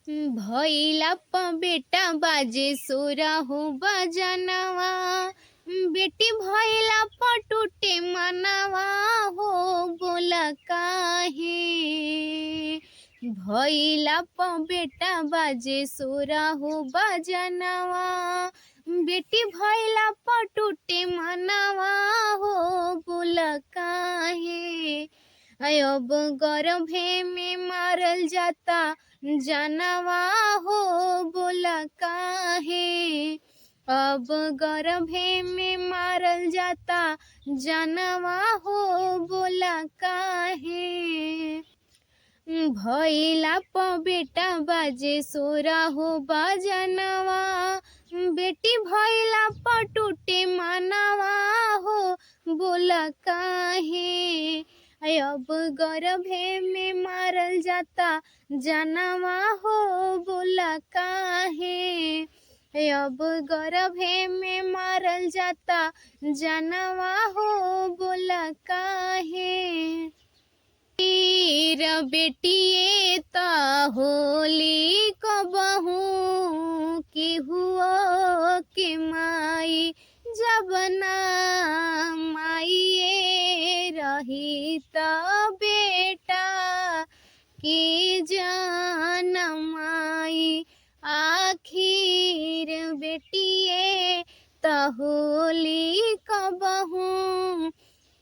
भइला प बेटा बाजे सोरा हो बजनवा। बेटी भइला प टूटे मनवा हो बोला काहे। भइला प बेटा बाजे सोरा हो बजनवा। बेटी भइला प टूटे मनवा हो बोला काहे। अब गर्भे में मारल जाता जानवा हो बोला काहे। अब गर्भे में मारल जाता जानवा हो बोला काहे। भइला प बेटा बाजे सोरा हो बजनवा। बेटी भइला प टूटे मनवा हो बोला काहे। अब गर्भे में मारल जाता जानवा हो बोला काहे। अब गर्भे में मारल जाता जानवा हो बोला काहे। बेटिए त होली कबहू केहुओ के माई। जब ना माइए रही त बेटा की जान माई। आखिर बेटिए त होली कबहू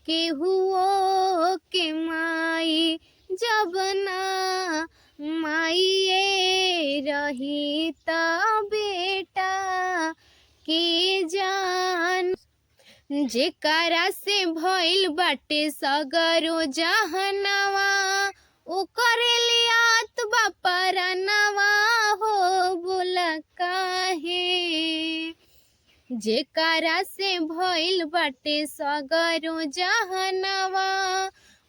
केहुओ के माई। जब ना माइए रही त बेटा के जान। जेकरा से भइल बाटे सगरो जहनवा। ओकर लियात बापरनवा हो बोला काहे। जेकरा से भइल बाटे सगरो जहनवा।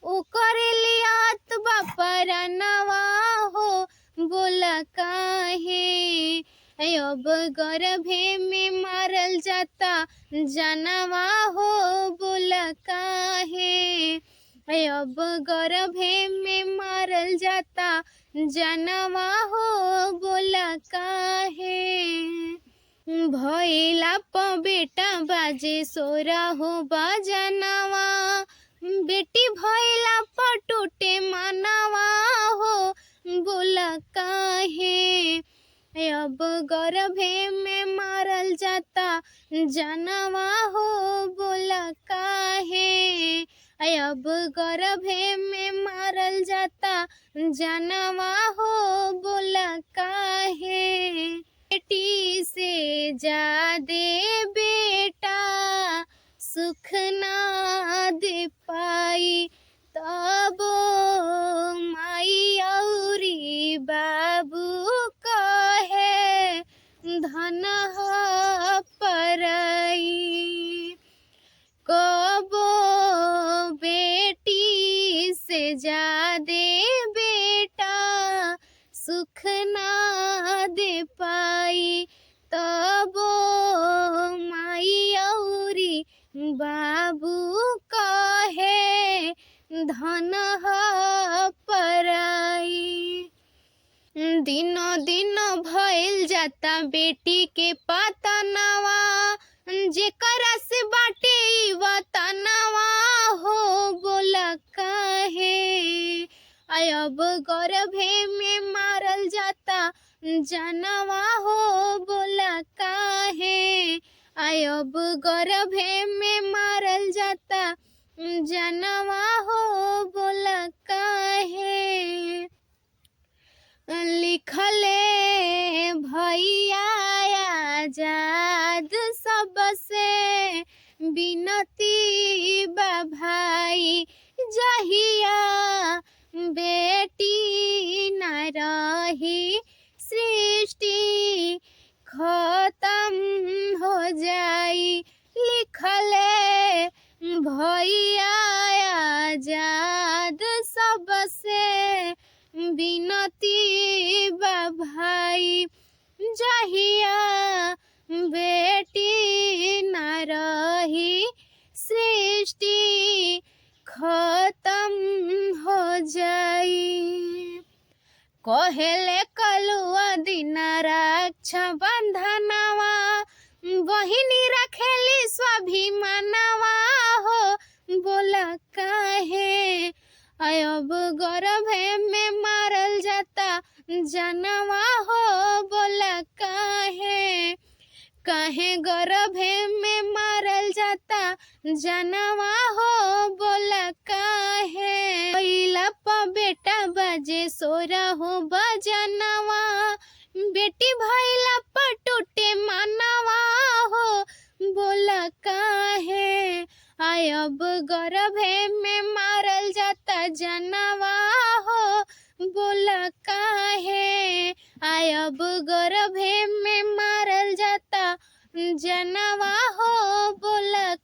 ओकर लियात बापरनवा हो बोला काहे। अब गर्भे में मारल जाता जानवा हो बोला काहे। अब गर्भे में मारल जाता जानवा हो बोला काहे। भइला प बेटा बाजे सोरा हो बजनवा। बेटी भइला प टूटे मनवा हो बोला काहे। अब गर्भे में मारल जाता जानवा हो बोला काहे। अब गर्भे में मारल जाता जानवा हो बोला काहे। बेटी से जादे बेटा सुख ना दे पाई। तबो माई औरी बाबू कहे धन परई। कबो बेटी से जादे बेटा सुख ना दे पाई। तबो माई औरी बाबू कहे धन परई। दिनो दिनो भइल जाता बेटी के पतनवा। जेकरा से बाटे वतनवा हो बोला काहे। अब गर्भे में मारल जाता जानवा हो बोला काहे। अब गर्भे में मारल जाता जानवा हो बोला काहे। लिखले भैया आजाद सबसे बिनती बा भाई। जहिया बेटी न रही सृष्टि खत्म हो जाई। लिखले भैया आजाद सबसे बिनती बा भाई। जहिया बेटी न रही सृष्टि खत्म हो जाई। कहेले कलुआ दिन रक्षा बंधनवा बहिनी रखेली स्वाभिमानवा हो बोला काहे अब गर्भे में मारल जाता जनवा हो बोला काहे काहे गर्भे में मारल जाता जनवा हो बोला काहे पहिला प बेटा बजे सोरा हो बजनवा बेटी भैला प टूटे मनवा हो बोला काहे अब गर्भे में मारल जाता जनवा हो बोला काहे अब गर्भे में मारल जाता जनवा हो बोला